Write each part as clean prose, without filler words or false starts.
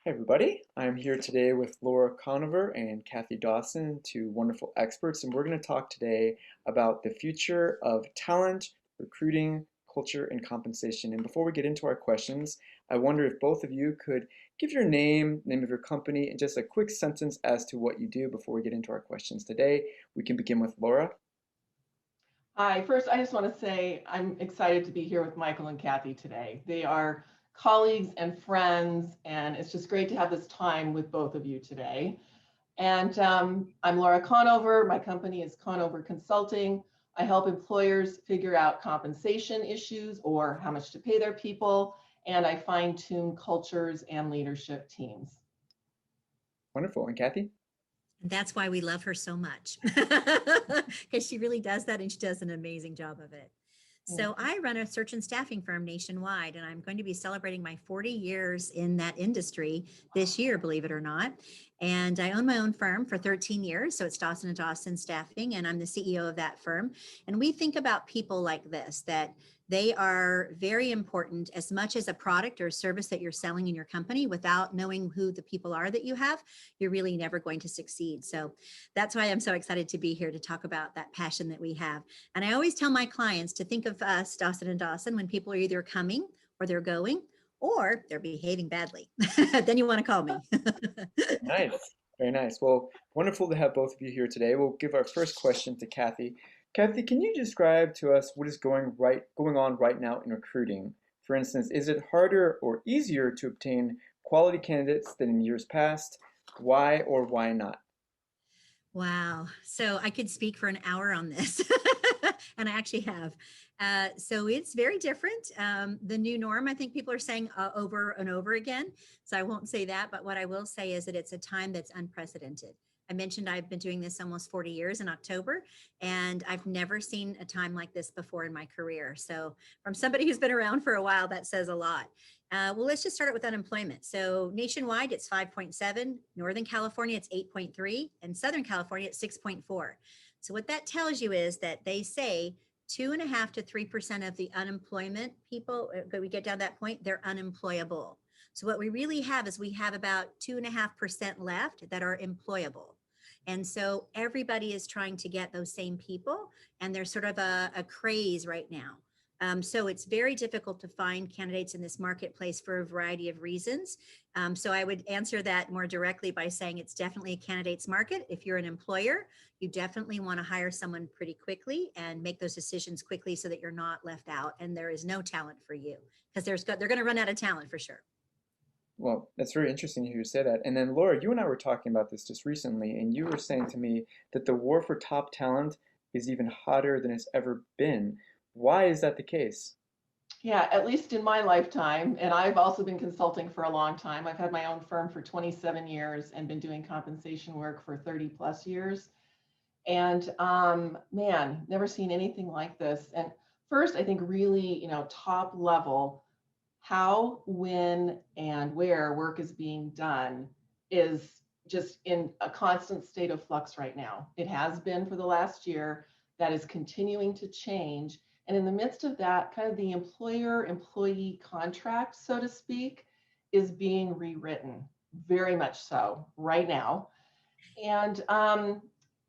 Hi, everybody. I'm here today with Laura Conover and Kathy Dawson, two wonderful experts, and we're going to talk today about the future of talent, recruiting, culture, and compensation. And before we get into our questions, I wonder if both of you could give your name of your company, and just a quick sentence as to what you do before we get into our questions today. We can begin with Laura. Hi, first, I just want to say I'm excited to be here with Michael and Kathy today. They are colleagues and friends, and it's just great to have this time with both of you today. And I'm Laura Conover. My company is Conover Consulting. I help employers figure out compensation issues or how much to pay their people, and I fine tune cultures and leadership teams. Wonderful. And Kathy? And that's why we love her so much because she really does that and she does an amazing job of it. So I run a search and staffing firm nationwide, and I'm going to be celebrating my 40 years in that industry this year, believe it or not. And I own my own firm for 13 years. So it's Dawson Dawson Staffing, and I'm the CEO of that firm. And we think about people like this, that they are very important as much as a product or service that you're selling in your company. Without knowing who the people are that you have, you're really never going to succeed. So that's why I'm so excited to be here to talk about that passion that we have. And I always tell my clients to think of us, Dawson and Dawson, when people are either coming or they're going or they're behaving badly. Then you want to call me. Nice. Very nice. Well, wonderful to have both of you here today. We'll give our first question to Kathy. Kathy, can you describe to us what is going on right now in recruiting? For instance, is it harder or easier to obtain quality candidates than in years past? Why or why not? Wow. So I could speak for an hour on this, and I actually have. So it's very different. The new norm, I think people are saying over and over again. So I won't say that, but what I will say is that it's a time that's unprecedented. I mentioned I've been doing this almost 40 years in October, and I've never seen a time like this before in my career. So, from somebody who's been around for a while, that says a lot. Well, let's just start it with unemployment. So nationwide, it's 5.7. Northern California, it's 8.3. And Southern California, it's 6.4. So what that tells you is that they say 2.5 to 3% of the unemployment people, but we get down to that point, they're unemployable. So what we really have is we have about 2.5% left that are employable. And so everybody is trying to get those same people, and there's sort of a craze right now. So it's very difficult to find candidates in this marketplace for a variety of reasons. So I would answer that more directly by saying it's definitely a candidates market. If you're an employer, you definitely want to hire someone pretty quickly and make those decisions quickly so that you're not left out and there is no talent for you, because they're going to run out of talent for sure. Well, that's very interesting to hear you say that. And then, Laura, you and I were talking about this just recently, and you were saying to me that the war for top talent is even hotter than it's ever been. Why is that the case? Yeah, at least in my lifetime, and I've also been consulting for a long time. I've had my own firm for 27 years and been doing compensation work for 30 plus years. And man, never seen anything like this. And first, I think really, top level, how, when, and where work is being done is just in a constant state of flux right now. It has been for the last year. That is continuing to change. And in the midst of that, kind of the employer employee contract, so to speak, is being rewritten, very much so right now. And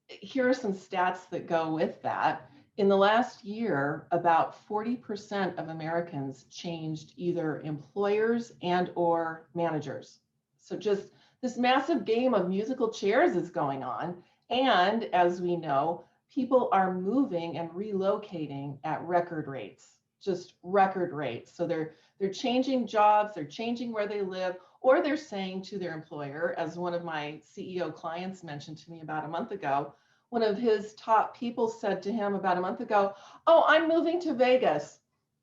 here are some stats that go with that. In the last year, about 40% of Americans changed either employers and or managers. So just this massive game of musical chairs is going on. And as we know, people are moving and relocating at record rates, just record rates. So they're changing jobs, they're changing where they live, or they're saying to their employer, as one of my CEO clients mentioned to me about a month ago, one of his top people said to him about a month ago, "Oh, I'm moving to Vegas."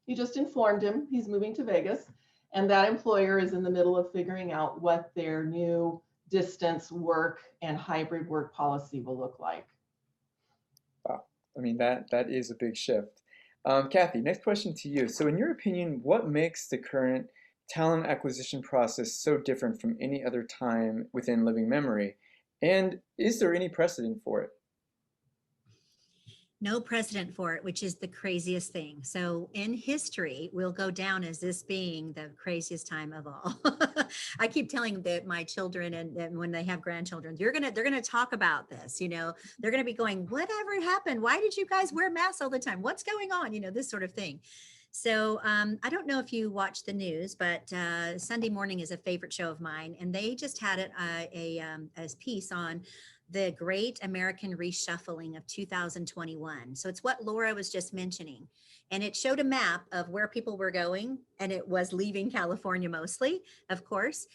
He just informed him he's moving to Vegas. And that employer is in the middle of figuring out what their new distance work and hybrid work policy will look like. Wow. I mean, that is a big shift. Kathy, next question to you. So in your opinion, what makes the current talent acquisition process so different from any other time within living memory? And is there any precedent for it? No precedent for it, which is the craziest thing. So in history, we'll go down as this being the craziest time of all. I keep telling my children, and when they have grandchildren, they're gonna talk about this. They're gonna be going, "Whatever happened? Why did you guys wear masks all the time? What's going on?" This sort of thing. So I don't know if you watch the news, but Sunday morning is a favorite show of mine, and they just had a piece on the Great American Reshuffling of 2021. So it's what Laura was just mentioning. And it showed a map of where people were going, and it was leaving California mostly, of course,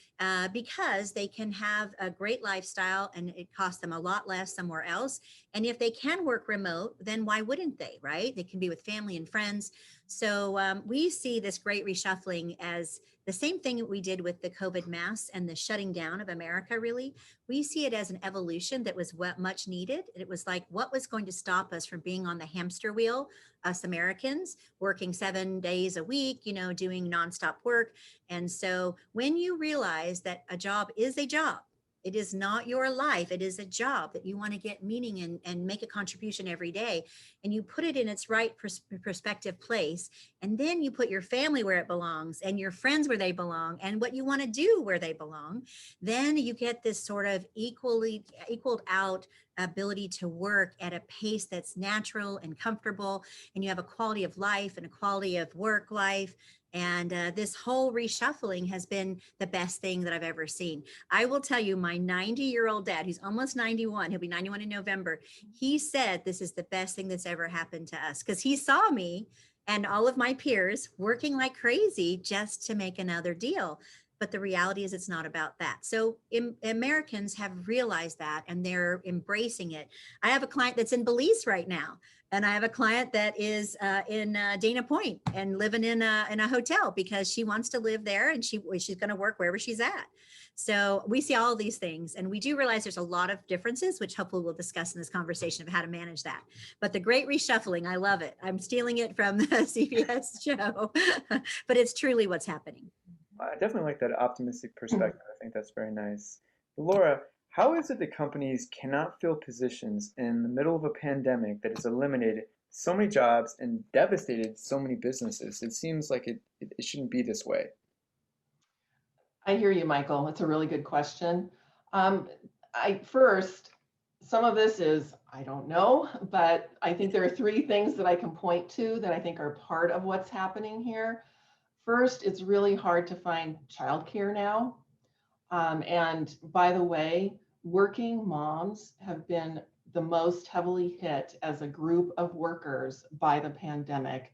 because they can have a great lifestyle and it costs them a lot less somewhere else. And if they can work remote, then why wouldn't they, right? They can be with family and friends. So we see this great reshuffling as the same thing that we did with the COVID masks and the shutting down of America, really. We see it as an evolution that was much needed. It was like, what was going to stop us from being on the hamster wheel, us Americans, working 7 days a week, doing nonstop work. And so when you realize that a job is a job, it is not your life. It is a job that you want to get meaning in and make a contribution every day. And you put it in its right perspective place. And then you put your family where it belongs and your friends where they belong and what you want to do where they belong. Then you get this sort of equaled out ability to work at a pace that's natural and comfortable. And you have a quality of life and a quality of work life. And this whole reshuffling has been the best thing that I've ever seen. I will tell you, my 90-year-old dad, who's almost 91, he'll be 91 in November, he said this is the best thing that's ever happened to us because he saw me and all of my peers working like crazy just to make another deal. But the reality is it's not about that. So Americans have realized that and they're embracing it. I have a client that's in Belize right now. And I have a client that is in Dana Point and living in a hotel because she wants to live there and she's going to work wherever she's at. So we see all these things, and we do realize there's a lot of differences, which hopefully we'll discuss in this conversation of how to manage that. But the great reshuffling, I love it. I'm stealing it from the CBS show, but it's truly what's happening. I definitely like that optimistic perspective. I think that's very nice. Laura, how is it that companies cannot fill positions in the middle of a pandemic that has eliminated so many jobs and devastated so many businesses? It seems like it shouldn't be this way. I hear you, Michael. That's a really good question. First, some of this is, I don't know, but I think there are three things that I can point to that I think are part of what's happening here. First, it's really hard to find childcare now. And by the way, working moms have been the most heavily hit as a group of workers by the pandemic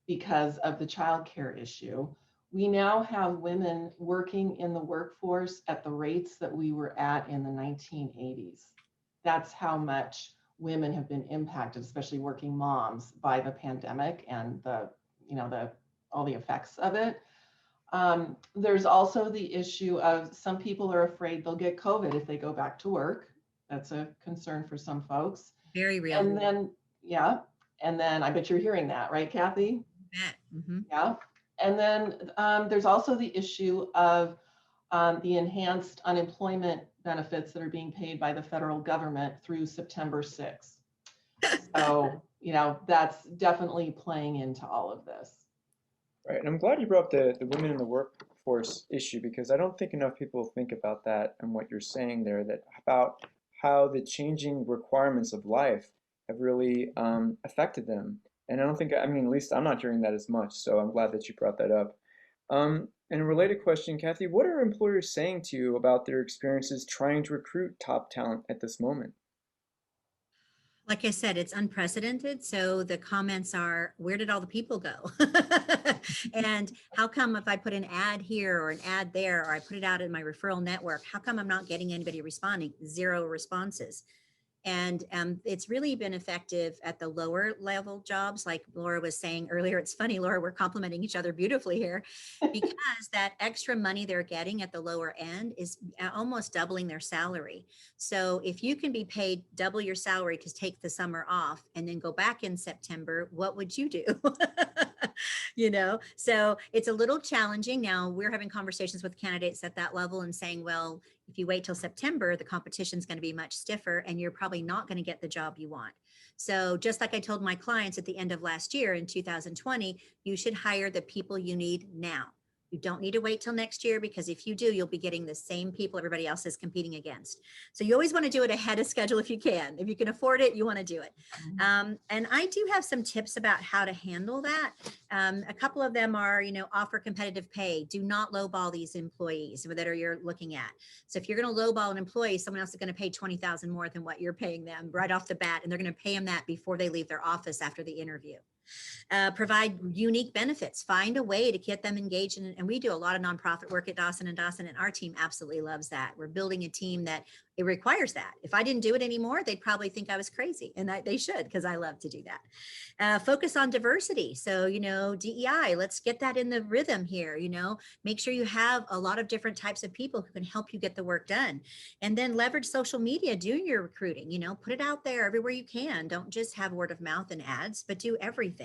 because of the childcare issue. We now have women working in the workforce at the rates that we were at in the 1980s. That's how much women have been impacted, especially working moms, by the pandemic and all the effects of it. There's also the issue of some people are afraid they'll get COVID if they go back to work. That's a concern for some folks. Very real. And then, yeah. And then I bet you're hearing that, right, Kathy? Mm-hmm. Yeah. And then there's also the issue of the enhanced unemployment benefits that are being paid by the federal government through September 6th. So, that's definitely playing into all of this. Right, and I'm glad you brought up the women in the workforce issue because I don't think enough people think about that and what you're saying there, that about how the changing requirements of life have really affected them. And I don't think, I mean, at least I'm not hearing that as much, so I'm glad that you brought that up. And a related question, Kathy, what are employers saying to you about their experiences trying to recruit top talent at this moment? Like I said, it's unprecedented. So the comments are, where did all the people go? And how come if I put an ad here or an ad there, or I put it out in my referral network, how come I'm not getting anybody responding? Zero responses. And it's really been effective at the lower level jobs. Like Laura was saying earlier, it's funny, Laura, we're complimenting each other beautifully here because that extra money they're getting at the lower end is almost doubling their salary. So if you can be paid double your salary to take the summer off and then go back in September, what would you do? So it's a little challenging. Now we're having conversations with candidates at that level and saying, well, if you wait till September, the competition is going to be much stiffer and you're probably not going to get the job you want. So just like I told my clients at the end of last year in 2020, you should hire the people you need now. You don't need to wait till next year, because if you do, you'll be getting the same people everybody else is competing against. So you always want to do it ahead of schedule if you can. If you can afford it, you want to do it. And I do have some tips about how to handle that. A couple of them are, offer competitive pay. Do not lowball these employees that are you're looking at. So if you're going to lowball an employee, someone else is going to pay 20,000 more than what you're paying them right off the bat, and they're going to pay them that before they leave their office after the interview. Provide unique benefits, find a way to get them engaged. And we do a lot of nonprofit work at Dawson Dawson, and our team absolutely loves that. We're building a team that it requires that. If I didn't do it anymore, they'd probably think I was crazy, and they should, because I love to do that. Focus on diversity. So, DEI, let's get that in the rhythm here, make sure you have a lot of different types of people who can help you get the work done. And then leverage social media, do your recruiting, put it out there everywhere you can. Don't just have word of mouth and ads, but do everything.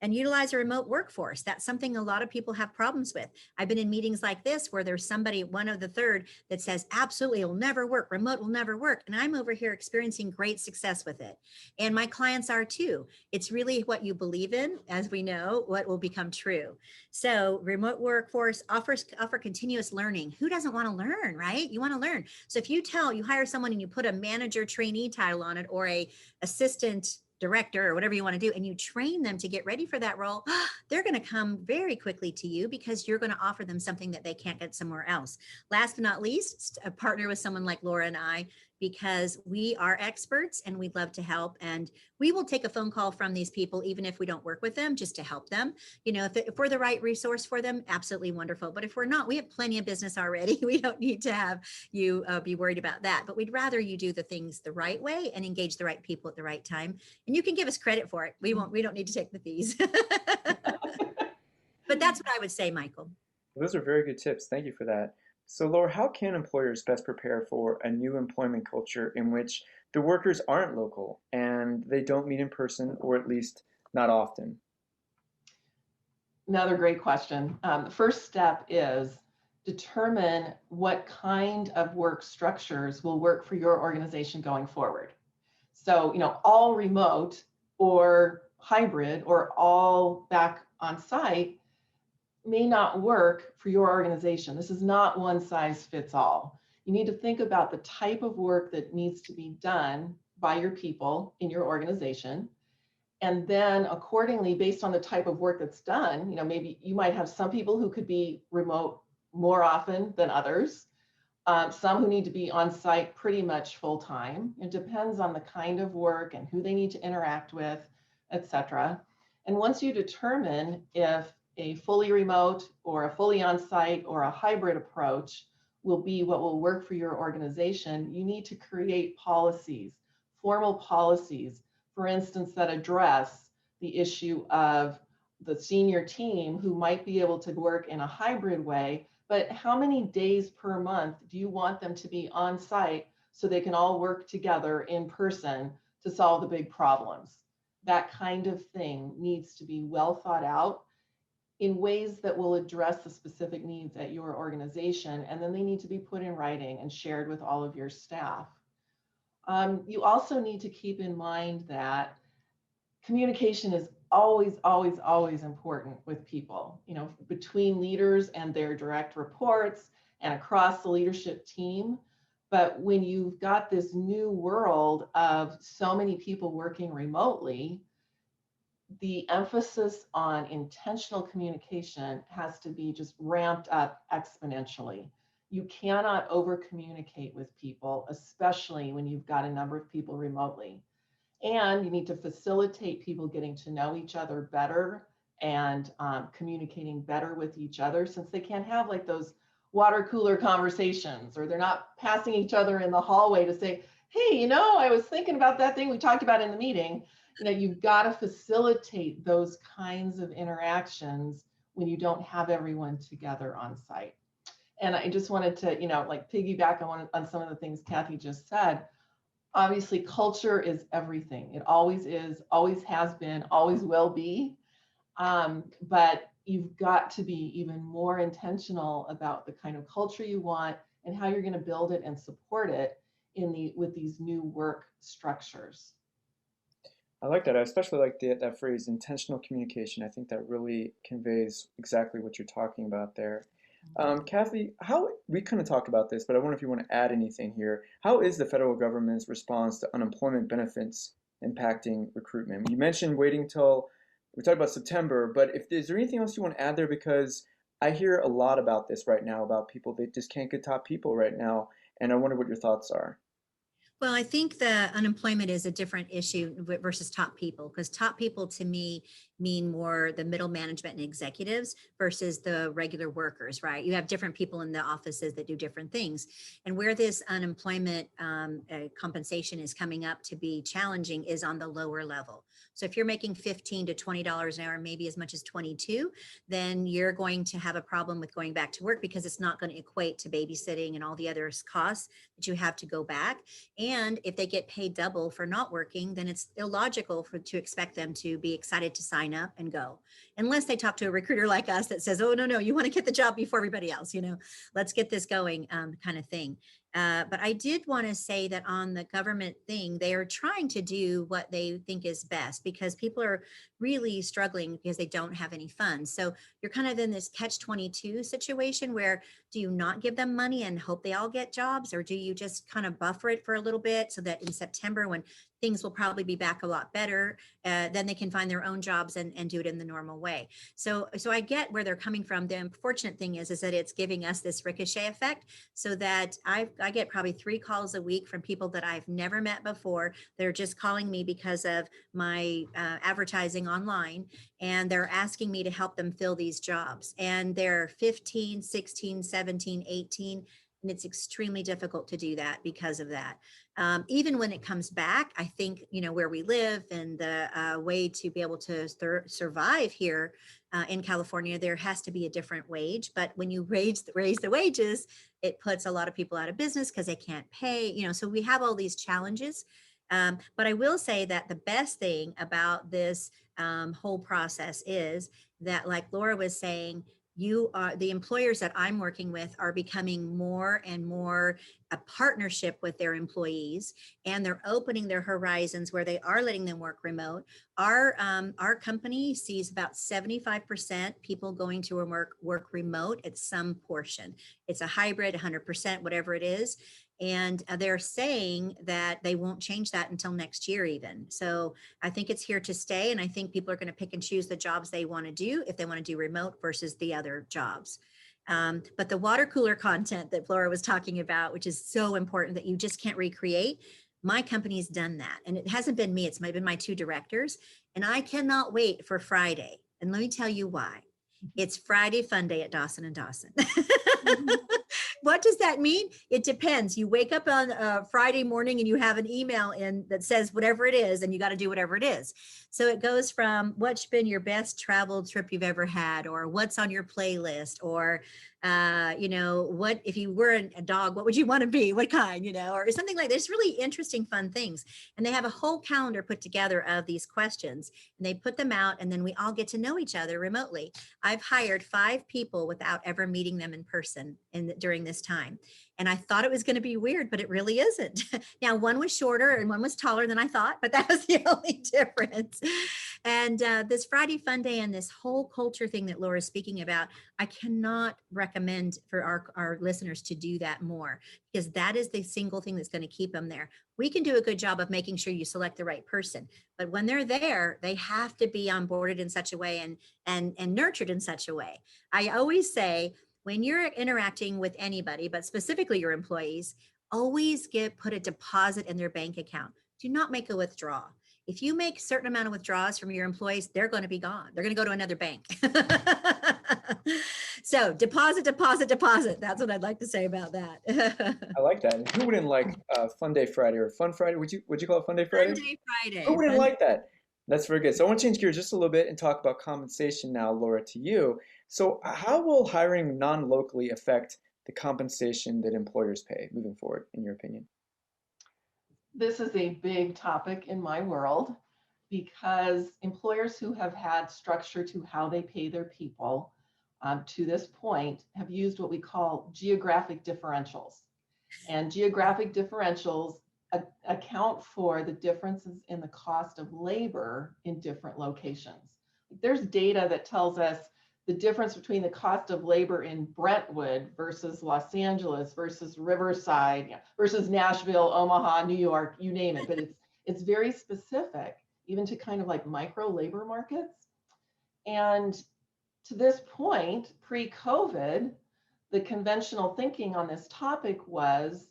And utilize a remote workforce. That's something a lot of people have problems with. I've been in meetings like this where there's somebody, one of the third, that says, absolutely, it'll never work. Remote will never work. And I'm over here experiencing great success with it. And my clients are too. It's really what you believe in, as we know, what will become true. So remote workforce offer continuous learning. Who doesn't want to learn, right? You want to learn. So if you hire someone and you put a manager trainee title on it, or a assistant director, or whatever you want to do, and you train them to get ready for that role, they're going to come very quickly to you, because you're going to offer them something that they can't get somewhere else. Last but not least, partner with someone like Laura and I, because we are experts and we'd love to help. And we will take a phone call from these people, even if we don't work with them, just to help them. If we're the right resource for them, absolutely wonderful. But if we're not, we have plenty of business already. We don't need to have you be worried about that. But we'd rather you do the things the right way and engage the right people at the right time. And you can give us credit for it. We don't need to take the fees. But that's what I would say, Michael. Those are very good tips. Thank you for that. So, Laura, how can employers best prepare for a new employment culture in which the workers aren't local and they don't meet in person, or at least not often? Another great question. The first step is determine what kind of work structures will work for your organization going forward. So, all remote or hybrid or all back on site may not work for your organization. This is not one size fits all. You need to think about the type of work that needs to be done by your people in your organization. And then accordingly, based on the type of work that's done, maybe you might have some people who could be remote more often than others. Some who need to be on site pretty much full time. It depends on the kind of work and who they need to interact with, etc. And once you determine if a fully remote or a fully on site or a hybrid approach will be what will work for your organization, you need to create policies, formal policies, for instance, that address the issue of the senior team who might be able to work in a hybrid way, but how many days per month do you want them to be on site so they can all work together in person to solve the big problems? That kind of thing needs to be well thought out in ways that will address the specific needs at your organization, and then they need to be put in writing and shared with all of your staff. You also need to keep in mind that communication is always, always, always important with people, between leaders and their direct reports and across the leadership team. But when you've got this new world of so many people working remotely, the emphasis on intentional communication has to be just ramped up exponentially. You cannot over communicate with people, especially when you've got a number of people remotely. And you need to facilitate people getting to know each other better and communicating better with each other, since they can't have like those water cooler conversations, or they're not passing each other in the hallway to say, hey, I was thinking about that thing we talked about in the meeting. You've got to facilitate those kinds of interactions when you don't have everyone together on site. And I just wanted to, piggyback on some of the things Kathy just said. Obviously, culture is everything. It always is, always has been, always will be. But you've got to be even more intentional about the kind of culture you want and how you're going to build it and support it with these new work structures. I like that. I especially like that phrase, intentional communication. I think that really conveys exactly what you're talking about there. Kathy, how we kind of talked about this, but I wonder if you want to add anything here. How is the federal government's response to unemployment benefits impacting recruitment? You mentioned waiting till we talked about September, but if is there anything else you want to add there? Because I hear a lot about this right now about people that just can't get top people right now, and I wonder what your thoughts are. Well, I think the unemployment is a different issue versus top people, because top people to me mean more the middle management and executives versus the regular workers, right? You have different people in the offices that do different things. And where this unemployment compensation is coming up to be challenging is on the lower level. So if you're making $15 to $20 an hour, maybe as much as 22, then you're going to have a problem with going back to work because it's not going to equate to babysitting and all the other costs that you have to go back. And if they get paid double for not working, then it's illogical to expect them to be excited to sign up and go, unless they talk to a recruiter like us that says, oh, no, you want to get the job before everybody else, let's get this going, kind of thing. But I did want to say that on the government thing, they are trying to do what they think is best because people are really struggling because they don't have any funds. So you're kind of in this catch-22 situation where do you not give them money and hope they all get jobs, or do you just kind of buffer it for a little bit so that in September, when things will probably be back a lot better, then they can find their own jobs and do it in the normal way. So I get where they're coming from. The unfortunate thing is that it's giving us this ricochet effect, so that I get probably 3 calls a week from people that I've never met before. They're just calling me because of my advertising online, and they're asking me to help them fill these jobs. And they're 15, 16, 17, 18, and it's extremely difficult to do that because of that. Even when it comes back, I think, where we live and the way to be able to survive here in California, there has to be a different wage. But when you raise the wages, it puts a lot of people out of business because they can't pay, so we have all these challenges. But I will say that the best thing about this whole process is that, like Laura was saying, the employers that I'm working with are becoming more and more a partnership with their employees, and they're opening their horizons where they are letting them work remote. Our company sees about 75% people going to work remote at some portion. It's a hybrid, 100%, whatever it is. And they're saying that they won't change that until next year even. So I think it's here to stay. And I think people are going to pick and choose the jobs they want to do if they want to do remote versus the other jobs. But the water cooler content that Flora was talking about, which is so important that you just can't recreate, my company's done that. And it hasn't been me, it's been my 2 directors. And I cannot wait for Friday. And let me tell you why. It's Friday Fun Day at Dawson and Dawson. What does that mean? It depends. You wake up on Friday morning and you have an email in that says whatever it is, and you got to do whatever it is. So it goes from what's been your best travel trip you've ever had, or what's on your playlist, or what if you were a dog, what would you want to be? What kind, or something like this. Really interesting, fun things. And they have a whole calendar put together of these questions, and they put them out, and then we all get to know each other remotely. I've hired 5 people without ever meeting them in person during this time. And I thought it was going to be weird, but it really isn't. Now, one was shorter and one was taller than I thought, but that was the only difference. And this Friday Fun Day and this whole culture thing that Laura's speaking about, I cannot recommend for our listeners to do that more, because that is the single thing that's going to keep them there. We can do a good job of making sure you select the right person, but when they're there, they have to be onboarded in such a way and nurtured in such a way. I always say, when you're interacting with anybody, but specifically your employees, always put a deposit in their bank account. Do not make a withdrawal. If you make a certain amount of withdrawals from your employees, they're going to be gone. They're going to go to another bank. So deposit, deposit, deposit. That's what I'd like to say about that. I like that. And who wouldn't like Fun Day Friday or Fun Friday? Would you call it Fun Day Friday? Fun Day Who Friday. wouldn't like that? That's very good. So I want to change gears just a little bit and talk about compensation now, Laura, to you. So how will hiring non-locally affect the compensation that employers pay moving forward, in your opinion? This is a big topic in my world because employers who have had structure to how they pay their people to this point have used what we call geographic differentials. And geographic differentials account for the differences in the cost of labor in different locations. There's data that tells us the difference between the cost of labor in Brentwood versus Los Angeles versus Riverside versus Nashville, Omaha, New York, you name it. But it's very specific, even to kind of like micro labor markets. And to this point, pre-COVID, the conventional thinking on this topic was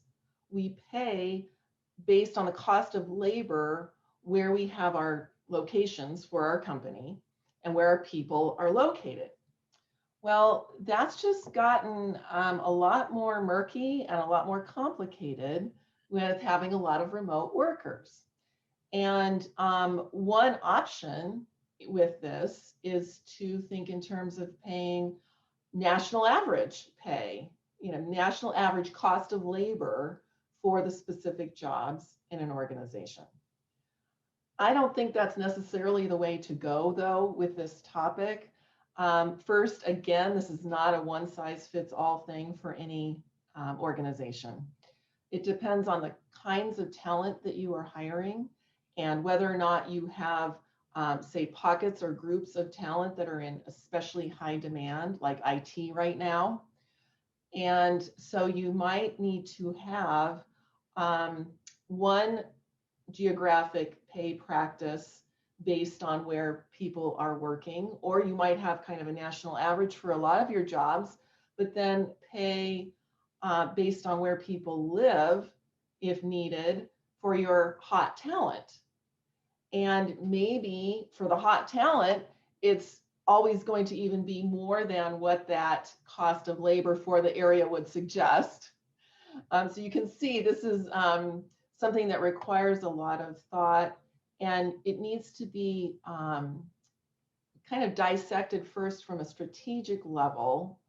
we pay based on the cost of labor where we have our locations for our company and where our people are located. Well, that's just gotten a lot more murky and a lot more complicated with having a lot of remote workers. And one option with this is to think in terms of paying national average pay, national average cost of labor for the specific jobs in an organization. I don't think that's necessarily the way to go, though, with this topic. First, again, this is not a one-size-fits-all thing for any organization. It depends on the kinds of talent that you are hiring and whether or not you have, say, pockets or groups of talent that are in especially high demand, like IT right now. And so you might need to have one geographic pay practice based on where people are working, or you might have kind of a national average for a lot of your jobs, but then pay based on where people live, if needed, for your hot talent. And maybe for the hot talent, it's always going to even be more than what that cost of labor for the area would suggest. So you can see this is something that requires a lot of thought, and it needs to be kind of dissected first from a strategic level.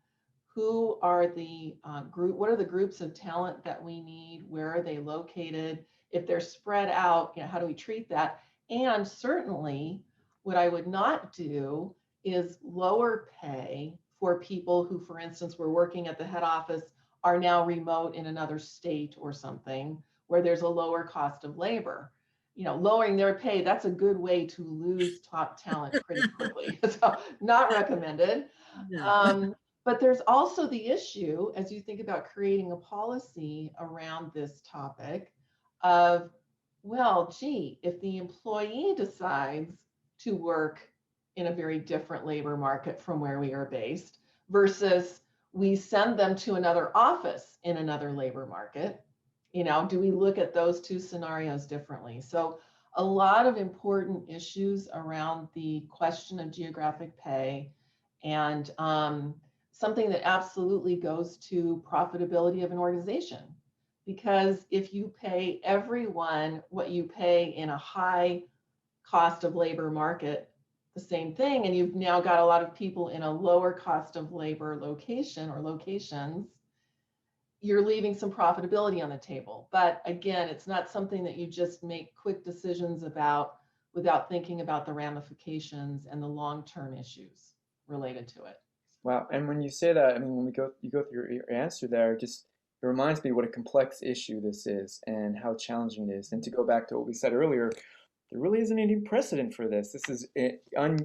Who are the what are the groups of talent that we need? Where are they located? If they're spread out, how do we treat that? And certainly what I would not do is lower pay for people who, for instance, were working at the head office, are now remote in another state or something where there's a lower cost of labor. Lowering their pay, that's a good way to lose top talent pretty quickly. So not recommended. No. But there's also the issue, as you think about creating a policy around this topic of, well, gee, if the employee decides to work in a very different labor market from where we are based versus we send them to another office in another labor market, do we look at those two scenarios differently? So a lot of important issues around the question of geographic pay, and something that absolutely goes to profitability of an organization. Because if you pay everyone what you pay in a high cost of labor market, the same thing, and you've now got a lot of people in a lower cost of labor location or locations, you're leaving some profitability on the table. But again, it's not something that you just make quick decisions about without thinking about the ramifications and the long-term issues related to it. Wow. And when you say that, I mean, when you go through your answer there, it reminds me what a complex issue this is and how challenging it is. And to go back to what we said earlier, there really isn't any precedent for this. This is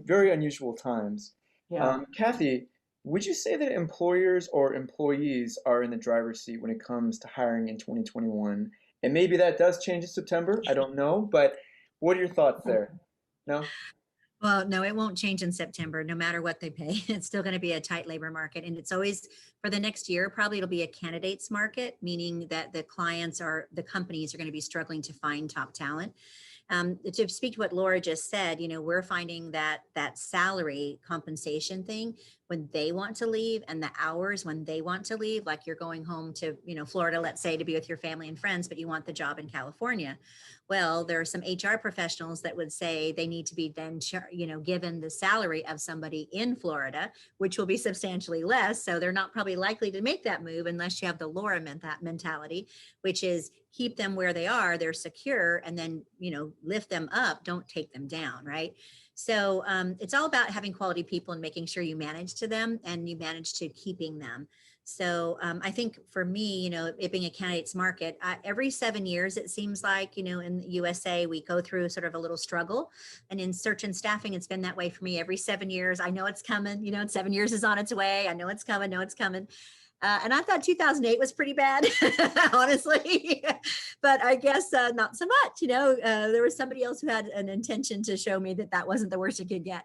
very unusual times. Yeah. Kathy, would you say that employers or employees are in the driver's seat when it comes to hiring in 2021? And maybe that does change in September. I don't know, but what are your thoughts there? No? Well, no, it won't change in September, no matter what they pay. It's still going to be a tight labor market. And it's always for the next year, probably it'll be a candidates market, meaning that the companies are going to be struggling to find top talent. To speak to what Laura just said, we're finding that salary compensation thing when they want to leave and the hours when they want to leave, like you're going home to, Florida, let's say, to be with your family and friends, but you want the job in California. Well, there are some HR professionals that would say they need to be then, given the salary of somebody in Florida, which will be substantially less. So they're not probably likely to make that move unless you have the Laura mentality, which is keep them where they are, they're secure, and then, lift them up, don't take them down, right? So it's all about having quality people and making sure you manage to them and you manage to keeping them. So I think for me, it being a candidates market, every 7 years, it seems like, in the USA, we go through sort of a little struggle. And in search and staffing, it's been that way for me every 7 years. I know it's coming, and 7 years is on its way. I know it's coming, know it's coming. And I thought 2008 was pretty bad, honestly, but I guess not so much. There was somebody else who had an intention to show me that that wasn't the worst it could get.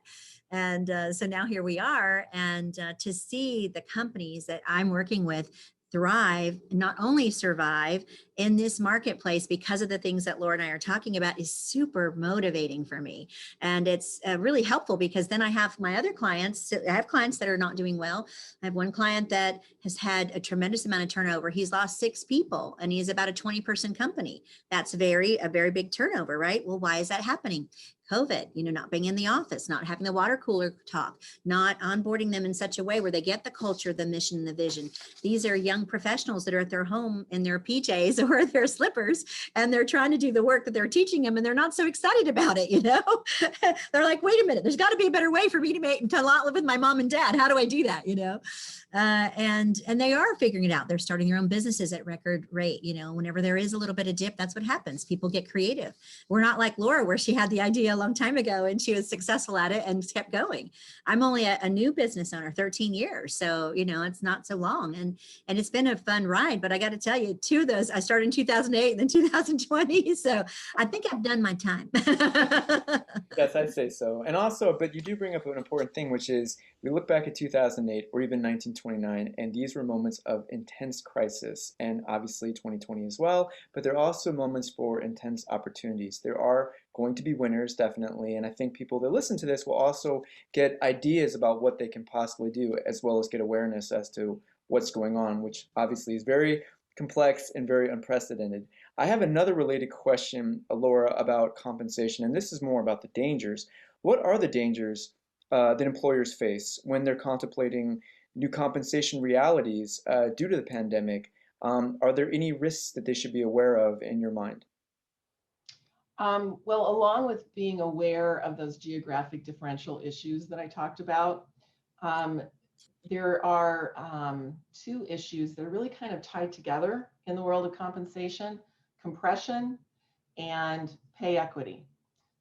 And so now here we are. And to see the companies that I'm working with thrive, not only survive in this marketplace because of the things that Laura and I are talking about, is super motivating for me. And it's really helpful because then I have my other clients. So I have clients that are not doing well. I have one client that has had a tremendous amount of turnover. He's lost 6 people and he's about a 20-person company. That's a very big turnover, right? Well, why is that happening? COVID, not being in the office, not having the water cooler talk, not onboarding them in such a way where they get the culture, the mission, and the vision. These are young professionals that are at their home in their PJs or their slippers, and they're trying to do the work that they're teaching them, and they're not so excited about it, They're like, wait a minute, there's got to be a better way for me to not live with my mom and dad. How do I do that, And they are figuring it out. They're starting their own businesses at record rate. Whenever there is a little bit of dip, that's what happens. People get creative. We're not like Laura, where she had the idea a long time ago and she was successful at it and kept going. I'm only a new business owner, 13 years. So, it's not so long. And it's been a fun ride, but I got to tell you, 2 of those, I started in 2008 and then 2020. So I think I've done my time. Yes, I'd say so. And also, but you do bring up an important thing, which is we look back at 2008 or even 1929, and these were moments of intense crisis, and obviously 2020 as well, but there are also moments for intense opportunities. There are going to be winners, definitely, and I think people that listen to this will also get ideas about what they can possibly do, as well as get awareness as to what's going on, which obviously is very complex and very unprecedented. I have another related question, Laura, about compensation, and this is more about the dangers. What are the dangers that employers face when they're contemplating new compensation realities due to the pandemic? Are there any risks that they should be aware of in your mind? Well, along with being aware of those geographic differential issues that I talked about, um, there are 2 issues that are really kind of tied together in the world of compensation: compression and pay equity.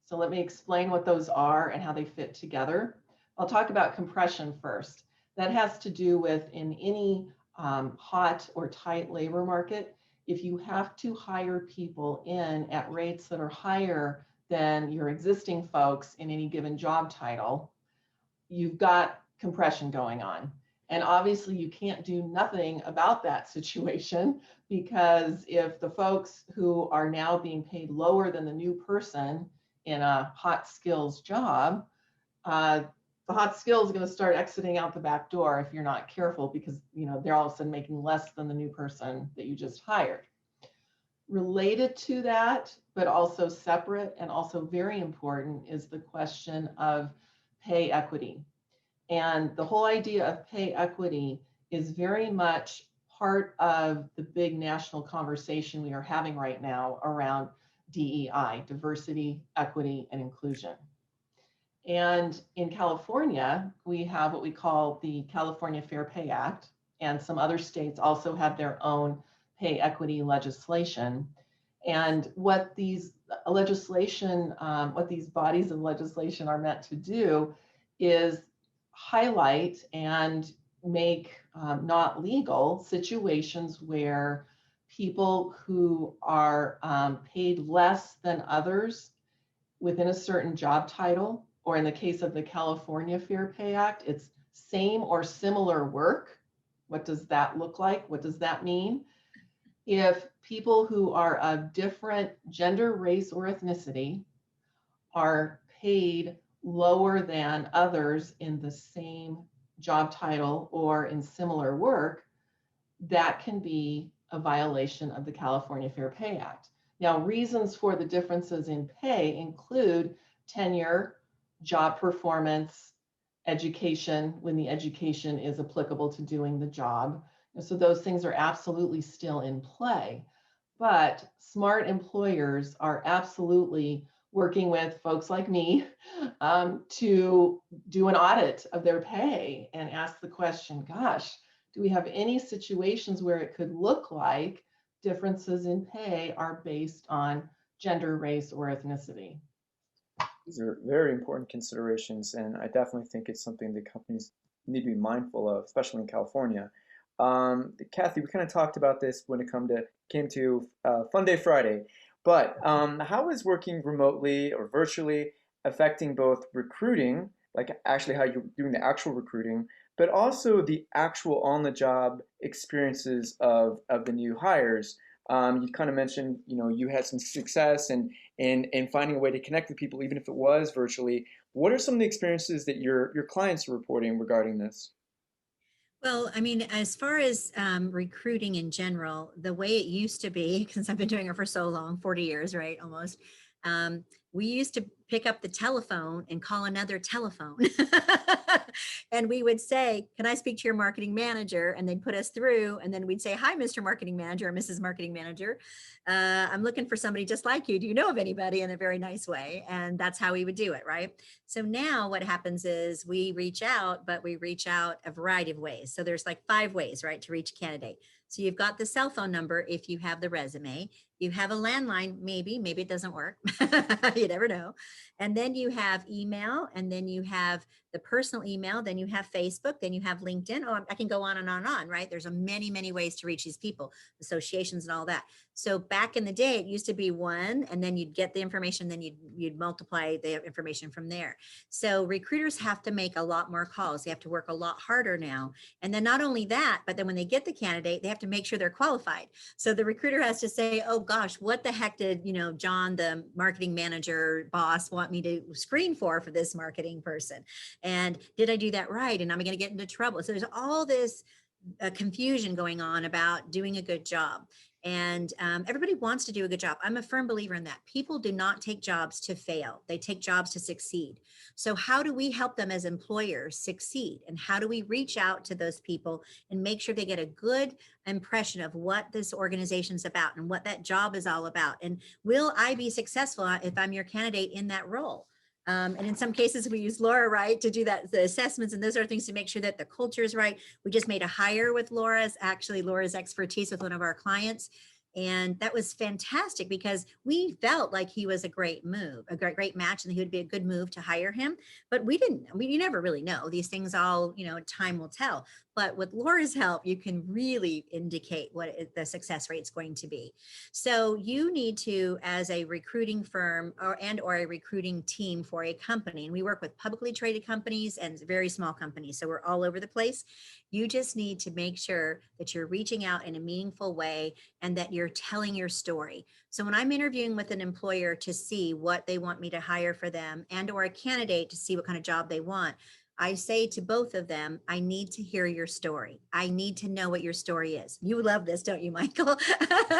So let me explain what those are and how they fit together. I'll talk about compression first. That has to do with, in any hot or tight labor market, if you have to hire people in at rates that are higher than your existing folks in any given job title, you've got compression going on. And obviously you can't do nothing about that situation, because if the folks who are now being paid lower than the new person in a hot skills job, the hot skills are going to start exiting out the back door if you're not careful, because they're all of a sudden making less than the new person that you just hired. Related to that, but also separate and also very important, is the question of pay equity. And the whole idea of pay equity is very much part of the big national conversation we are having right now around DEI, diversity, equity, and inclusion. And in California, we have what we call the California Fair Pay Act, and some other states also have their own pay equity legislation. And what these what these bodies of legislation are meant to do is highlight and make not legal situations where people who are paid less than others within a certain job title, or in the case of the California Fair Pay Act, it's same or similar work. What does that look like? What does that mean? If people who are of different gender, race, or ethnicity are paid lower than others in the same job title or in similar work, that can be a violation of the California Fair Pay Act. Now, reasons for the differences in pay include tenure, job performance, education, when the education is applicable to doing the job. And so those things are absolutely still in play. But smart employers are absolutely working with folks like me to do an audit of their pay and ask the question, gosh, do we have any situations where it could look like differences in pay are based on gender, race, or ethnicity? These are very important considerations, and I definitely think it's something that companies need to be mindful of, especially in California. Kathy, we kind of talked about this when it came to Fun Day Friday, but how is working remotely or virtually affecting both recruiting, like actually how you're doing the actual recruiting, but also the actual on-the-job experiences of the new hires? You kind of mentioned, you had some success and finding a way to connect with people, even if it was virtually. What are some of the experiences that your clients are reporting regarding this? Well, I mean, as far as recruiting in general, the way it used to be, since I've been doing it for so long, 40 years, right? Almost. Um, we used to pick up the telephone and call another telephone. And we would say, "Can I speak to your marketing manager?" And they'd put us through. And then we'd say, "Hi, Mr. Marketing Manager or Mrs. Marketing Manager. I'm looking for somebody just like you. Do you know of anybody?" In a very nice way. And that's how we would do it, right? So now what happens is we reach out, but we reach out a variety of ways. So there's like 5 ways, right, to reach a candidate. So you've got the cell phone number if you have the resume. You have a landline, maybe it doesn't work. You never know. And then you have email, and then you have the personal email, then you have Facebook, then you have LinkedIn. Oh, I can go on and on and on, right? There's a many ways to reach these people, associations and all that. So back in the day, it used to be one, and then you'd get the information, then you'd multiply the information from there. So recruiters have to make a lot more calls. They have to work a lot harder now. And then not only that, but then when they get the candidate, they have to make sure they're qualified. So the recruiter has to say, "Oh gosh, what the heck did, John, the marketing manager boss, want me to screen for this marketing person? And did I do that right? And am I going to get into trouble?" So there's all this confusion going on about doing a good job. And everybody wants to do a good job. I'm a firm believer in that. People do not take jobs to fail, they take jobs to succeed. So, how do we help them as employers succeed? And how do we reach out to those people and make sure they get a good impression of what this organization is about and what that job is all about? And will I be successful if I'm your candidate in that role? And in some cases, we use Laura, right, to do that, the assessments and those are things to make sure that the culture is right. We just made a hire with Laura's expertise with one of our clients. And that was fantastic because we felt like he was a great move, a great match, and he would be a good move to hire him. But you never really know. These things all, time will tell. But with Laura's help, you can really indicate what the success rate is going to be. So you need to, as a recruiting firm or a recruiting team for a company, and we work with publicly traded companies and very small companies, so we're all over the place. You just need to make sure that you're reaching out in a meaningful way and that you're telling your story. So when I'm interviewing with an employer to see what they want me to hire for them and or a candidate to see what kind of job they want, I say to both of them, I need to hear your story. I need to know what your story is. You love this, don't you, Michael?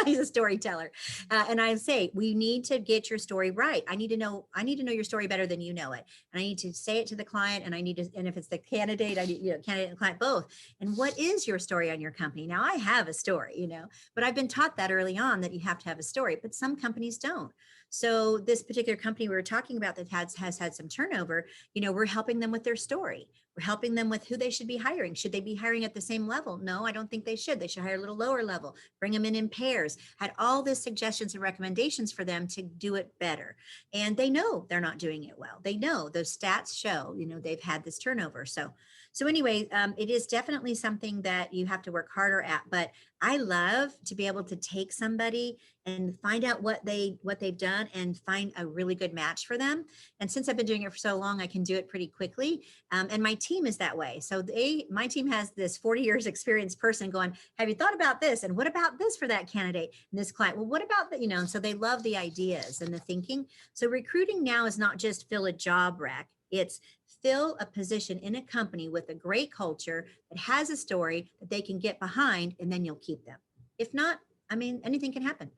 He's a storyteller. And I say, we need to get your story right. I need to know your story better than you know it. And I need to say it to the client, and and if it's the candidate, I need, candidate and client both. And what is your story on your company? Now I have a story, but I've been taught that early on that you have to have a story, but some companies don't. So this particular company we were talking about that has had some turnover, we're helping them with their story. We're helping them with who they should be hiring. Should they be hiring at the same level? No, I don't think they should. They should hire a little lower level, bring them in pairs, had all these suggestions and recommendations for them to do it better. And they know they're not doing it well. They know those stats show, they've had this turnover. So anyway, it is definitely something that you have to work harder at, but I love to be able to take somebody and find out what they've done and find a really good match for them. And since I've been doing it for so long, I can do it pretty quickly. And my team is that way. So my team has this 40 years experienced person going, "Have you thought about this? And what about this for that candidate and this client? Well, what about that?" And so they love the ideas and the thinking. So recruiting now is not just fill a job rec. It's fill a position in a company with a great culture that has a story that they can get behind, and then you'll keep them. If not, I mean, anything can happen.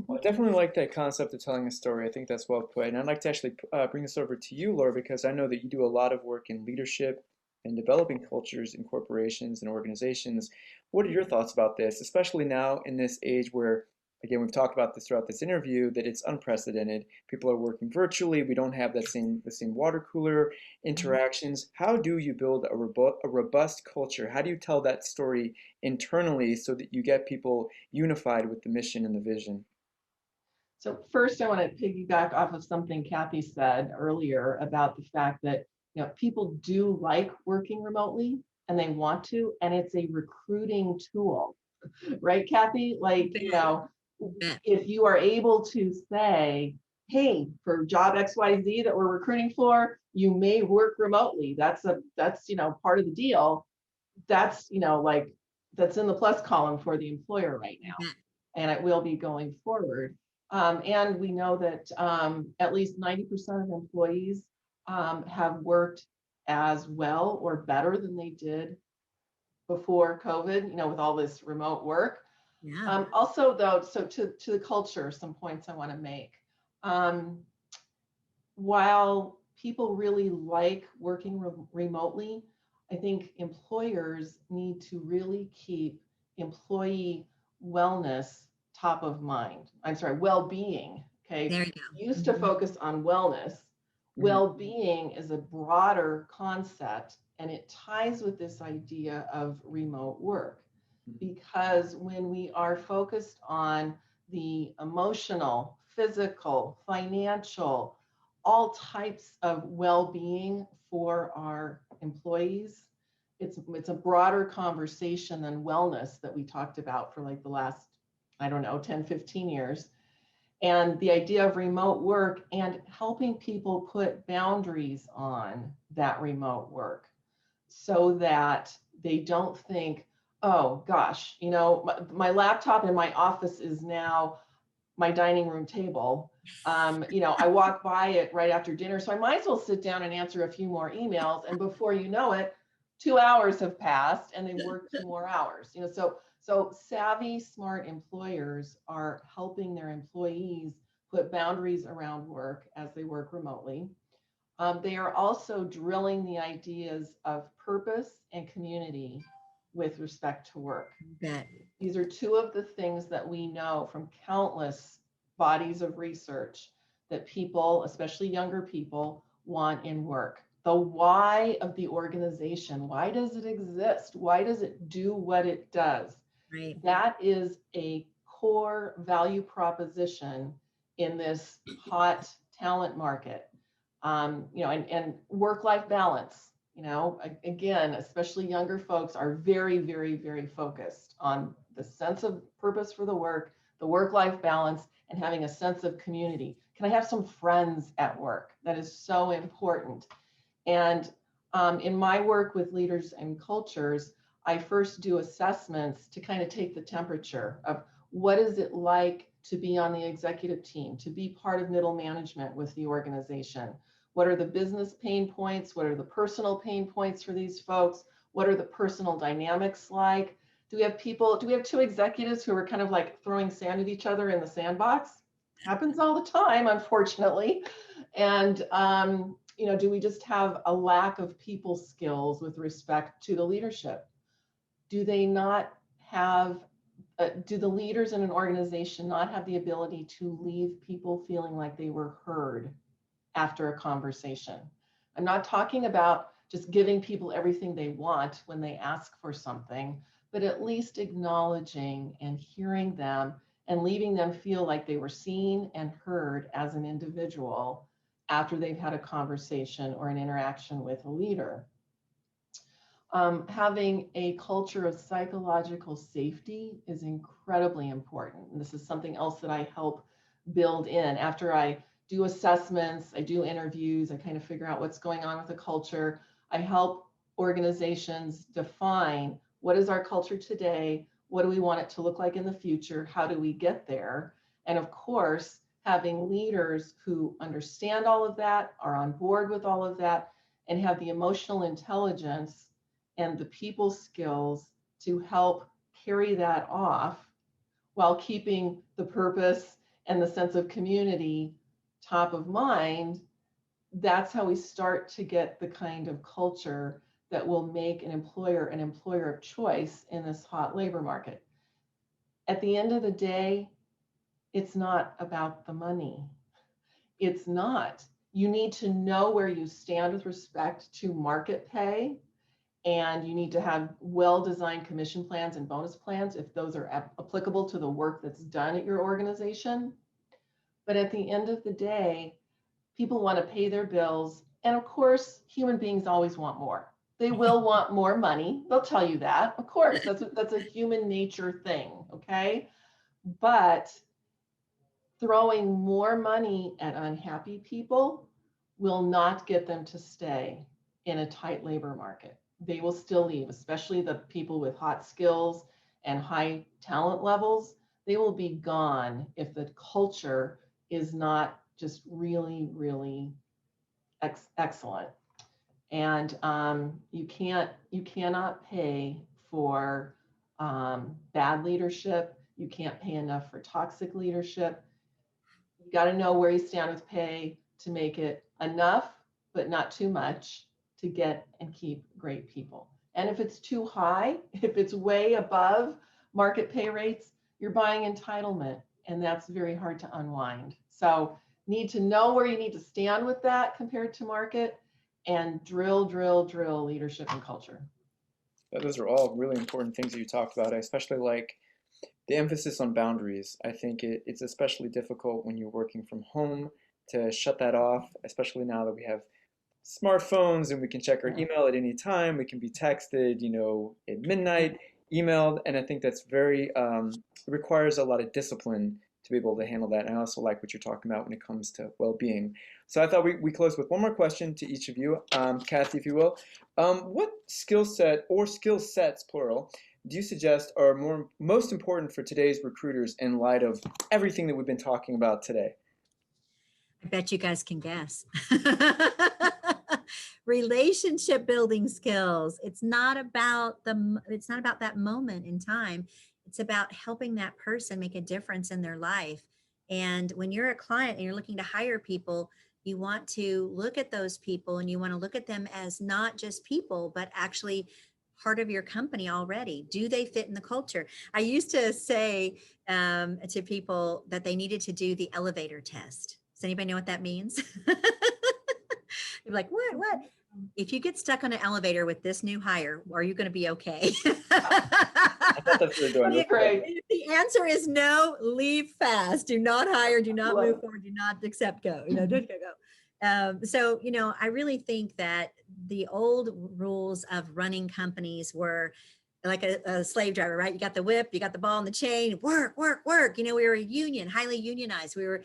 Well, I definitely like that concept of telling a story. I think that's well put. And I'd like to actually bring this over to you, Laura, because I know that you do a lot of work in leadership and developing cultures in corporations and organizations. What are your thoughts about this, especially now in this age where again, we've talked about this throughout this interview, that it's unprecedented. People are working virtually. We don't have the same water cooler Mhm. interactions. How do you build a robust culture? How do you tell that story internally so that you get people unified with the mission and the vision? So first, I want to piggyback off of something Kathy said earlier about the fact that people do like working remotely and they want to, and it's a recruiting tool, right, Kathy? You Like, bet. You bet. if you are able to say, hey, for job XYZ that we're recruiting for, you may work remotely. That's part of the deal. That's like that's in the plus column for the employer right You now, bet. and it will be going forward. And we know that at least 90% of employees have worked as well or better than they did before COVID, with all this remote work. Yeah. Also, though, so to the culture, some points I want to make. Um, while people really like working remotely, I think employers need to really keep employee wellness top of mind. I'm sorry, well-being. Okay. There you go. Used to Mhm. focus on wellness. Mhm. Well-being is a broader concept and it ties with this idea of remote work. Because when we are focused on the emotional, physical, financial, all types of well-being for our employees, it's a broader conversation than wellness that we talked about for like the last, I don't know, 10, 15 years. And the idea of remote work and helping people put boundaries on that remote work so that they don't think, oh gosh, my laptop in my office is now my dining room table. I walk by it right after dinner, so I might as well sit down and answer a few more emails. And before you know it, 2 hours have passed, and they worked 2 more hours. So savvy, smart employers are helping their employees put boundaries around work as they work remotely. They are also drilling the ideas of purpose and community with respect to work. You bet. These are two of the things that we know from countless bodies of research that people, especially younger people, want in work. The why of the organization. Why does it exist? Why does it do what it does? Right. That is a core value proposition in this hot talent market. And work-life balance. Again, especially younger folks are very, very, very focused on the sense of purpose for the work-life balance, and having a sense of community. Can I have some friends at work? That is so important. And in my work with leaders and cultures, I first do assessments to kind of take the temperature of what is it like to be on the executive team, to be part of middle management with the organization. What are the business pain points? What are the personal pain points for these folks? What are the personal dynamics like? Do we have two executives who are kind of like throwing sand at each other in the sandbox? Happens all the time, unfortunately. And do we just have a lack of people skills with respect to the leadership? Do they not have, do the leaders in an organization not have the ability to leave people feeling like they were heard after a conversation? I'm not talking about just giving people everything they want when they ask for something, but at least acknowledging and hearing them and leaving them feel like they were seen and heard as an individual after they've had a conversation or an interaction with a leader. Having a culture of psychological safety is incredibly important. And this is something else that I help build in. After I do assessments, I do interviews, I kind of figure out what's going on with the culture. I help organizations define what is our culture today, what do we want it to look like in the future, how do we get there? And of course, having leaders who understand all of that, are on board with all of that, and have the emotional intelligence and the people skills to help carry that off while keeping the purpose and the sense of community top of mind. That's how we start to get the kind of culture that will make an employer of choice in this hot labor market. At the end of the day, It's not about the money. It's not. You need to know where you stand with respect to market pay, and you need to have well-designed commission plans and bonus plans if those are applicable to the work that's done at your organization. But at the end of the day, people want to pay their bills. And of course, human beings always want more. They will want more money. They'll tell you that. Of course, that's a human nature thing, okay? But throwing more money at unhappy people will not get them to stay in a tight labor market. They will still leave, especially the people with hot skills and high talent levels. They will be gone if the culture is not just really, really excellent. And you cannot pay for bad leadership. You can't pay enough for toxic leadership. You got to know where you stand with pay to make it enough, but not too much to get and keep great people. And if it's too high, if it's way above market pay rates, you're buying entitlement, and that's very hard to unwind. So need to know where you need to stand with that compared to market, and drill, drill, drill leadership and culture. Those are all really important things that you talked about. I especially like the emphasis on boundaries. I think it's especially difficult when you're working from home to shut that off, especially now that we have smartphones and we can check our Yeah. email at any time. We can be texted, at midnight, emailed, and I think that's it requires a lot of discipline to be able to handle that. And I also like what you're talking about when it comes to well-being. So I thought we close with one more question to each of you, Kathy, if you will. What skill set or skill sets, plural, do you suggest are most important for today's recruiters in light of everything that we've been talking about today? I bet you guys can guess. Relationship building skills. It's not about that moment in time. It's about helping that person make a difference in their life. And when you're a client and you're looking to hire people, you want to look at those people and you want to look at them as not just people, but actually part of your company already. Do they fit in the culture? I used to say to people that they needed to do the elevator test. Does anybody know what that means? You're like, what? If you get stuck on an elevator with this new hire, are you going to be okay? I thought that's what they're doing. That's great. If the answer is no, leave fast. Do not hire. Do not move forward. Do not accept go. Don't go. So, I really think that the old rules of running companies were like a slave driver, right? You got the whip, you got the ball and the chain, work, work, work. We were a union, highly unionized. Where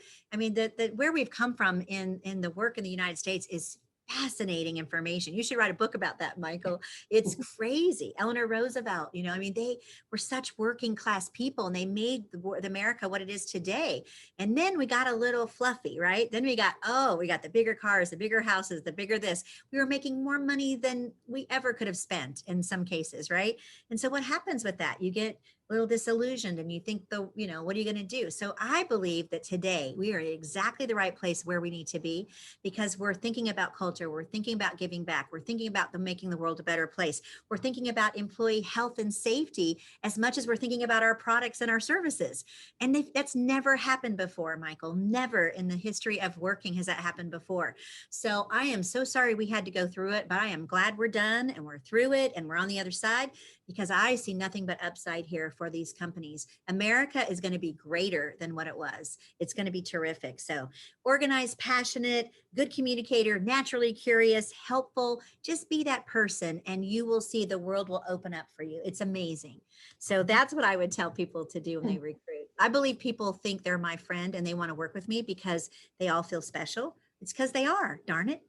we've come from in the work in the United States is fascinating information. You should write a book about that, Michael. It's crazy. Eleanor Roosevelt, they were such working class people and they made the America what it is today. And then we got a little fluffy, right? Then we got the bigger cars, the bigger houses, the bigger this. We were making more money than we ever could have spent in some cases, right? And so what happens with that? You get a little disillusioned and you think what are you going to do? So I believe that today we are at exactly the right place where we need to be because we're thinking about culture. We're thinking about giving back. We're thinking about making the world a better place. We're thinking about employee health and safety as much as we're thinking about our products and our services. And that's never happened before, Michael. Never in the history of working has that happened before. So I am so sorry we had to go through it, but I am glad we're done and we're through it and we're on the other side because I see nothing but upside here for these companies. America is going to be greater than what it was. It's going to be terrific. So organized, passionate, good communicator, naturally curious, helpful, just be that person and you will see the world will open up for you. It's amazing. So that's what I would tell people to do when they recruit. I believe people think they're my friend and they want to work with me because they all feel special. It's because they are, darn it.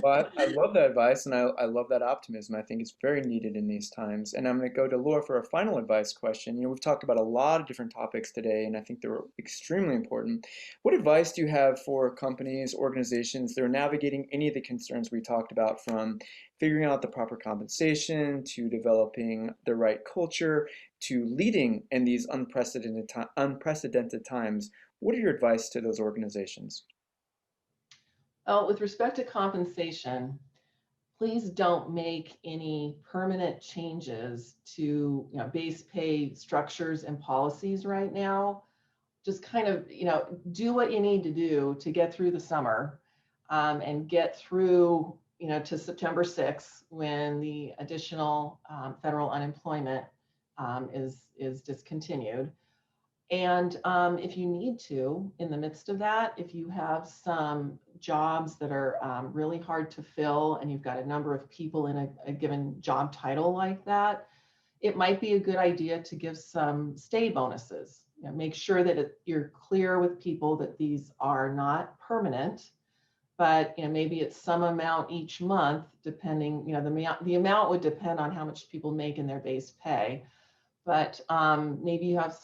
Well, I love that advice and I love that optimism. I think it's very needed in these times. And I'm going to go to Laura for a final advice question. We've talked about a lot of different topics today, and I think they're extremely important. What advice do you have for companies, organizations that are navigating any of the concerns we talked about, from figuring out the proper compensation to developing the right culture to leading in these unprecedented times? What are your advice to those organizations? Well, with respect to compensation, please don't make any permanent changes to base pay structures and policies right now. Just kind of do what you need to do to get through the summer, and get through to September 6th, when the additional federal unemployment is discontinued. And if you need to, in the midst of that, if you have some jobs that are really hard to fill, and you've got a number of people in a given job title like that, it might be a good idea to give some stay bonuses. Make sure that you're clear with people that these are not permanent, but maybe it's some amount each month, depending. The amount would depend on how much people make in their base pay, but maybe you have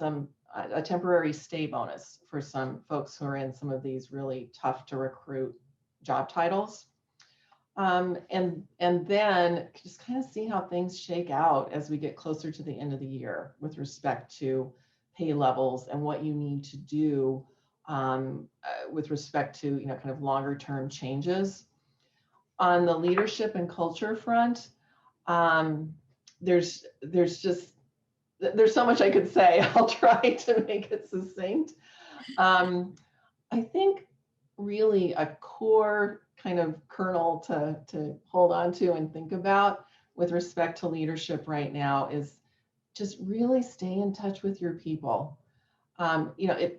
a temporary stay bonus for some folks who are in some of these really tough to recruit job titles. And then just kind of see how things shake out as we get closer to the end of the year with respect to pay levels and what you need to do with respect to kind of longer term changes. On the leadership and culture front, there's so much I could say. I'll try to make it succinct. I think really a core kind of kernel to hold on to and think about with respect to leadership right now is just really stay in touch with your people.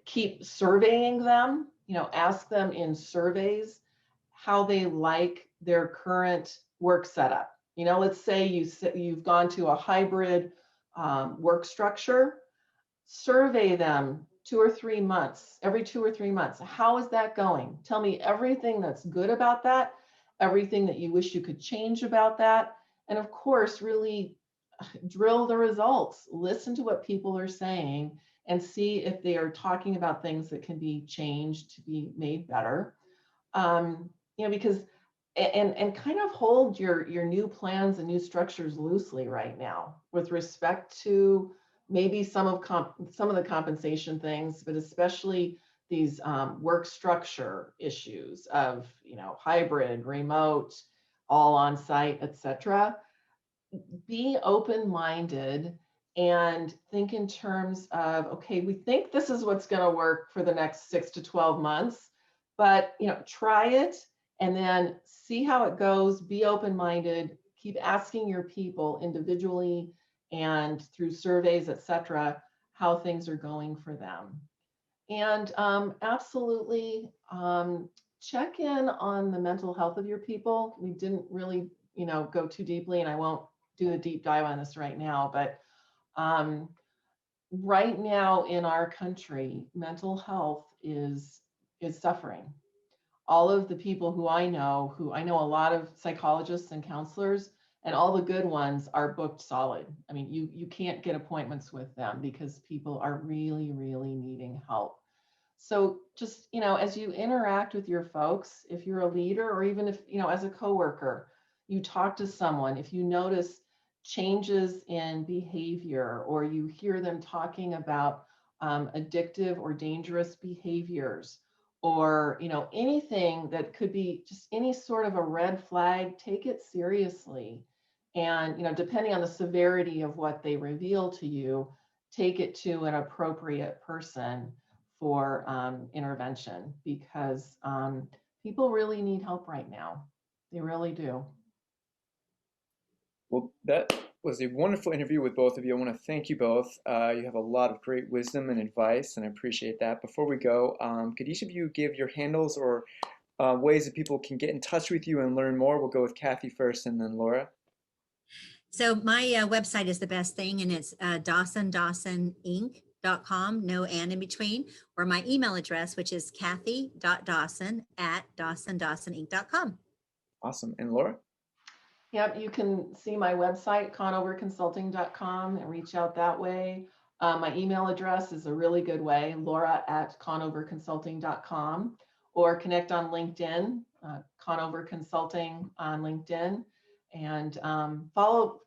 Keep surveying them, ask them in surveys how they like their current work setup. Let's say you've gone to a hybrid work structure. Survey them every 2 or 3 months. How is that going? Tell me everything that's good about that, everything that you wish you could change about that. And of course, really drill the results. Listen to what people are saying and see if they are talking about things that can be changed to be made better. Because and kind of hold your new plans and new structures loosely right now with respect to maybe some of the compensation things, but especially these work structure issues of hybrid, remote, all on site, etc. Be open-minded and think in terms of, okay, we think this is what's going to work for the next 6 to 12 months, but try it and then see how it goes. Be open-minded. Keep asking your people individually and through surveys, etc., how things are going for them. And absolutely check in on the mental health of your people. We didn't really, go too deeply, and I won't do a deep dive on this right now, but right now in our country, mental health is suffering. All of the people who I know a lot of psychologists and counselors, and all the good ones are booked solid. I mean, you can't get appointments with them because people are really, really needing help. So just, as you interact with your folks, if you're a leader, or even if, as a coworker, you talk to someone, if you notice changes in behavior, or you hear them talking about addictive or dangerous behaviors, or anything that could be just any sort of a red flag, take it seriously. And depending on the severity of what they reveal to you, take it to an appropriate person for intervention, because people really need help right now. They really do. Well, that was a wonderful interview with both of you. I want to thank you both. You have a lot of great wisdom and advice, and I appreciate that. Before we go, could each of you give your handles or ways that people can get in touch with you and learn more? We'll go with Kathy first and then Laura. So my website is the best thing, and it's DawsonDawsonInc.com, no and in between, or my email address, which is Kathy.Dawson@DawsonDawsonInc.com. Awesome. And Laura? Yep, you can see my website, conoverconsulting.com, and reach out that way. My email address is a really good way, laura@conoverconsulting.com, or connect on LinkedIn, Conover Consulting on LinkedIn, and follow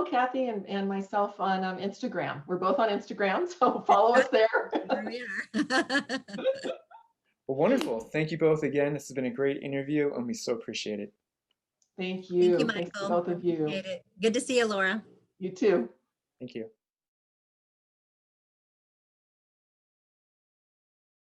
Kathy and myself on Instagram. We're both on Instagram, so follow us there. There we are. Well, wonderful. Thank you both again. This has been a great interview, and we so appreciate it. Thank Thank you, you. Thanks to Michael. both of you. Appreciate it. Good to see you, Laura. You too. Thank you.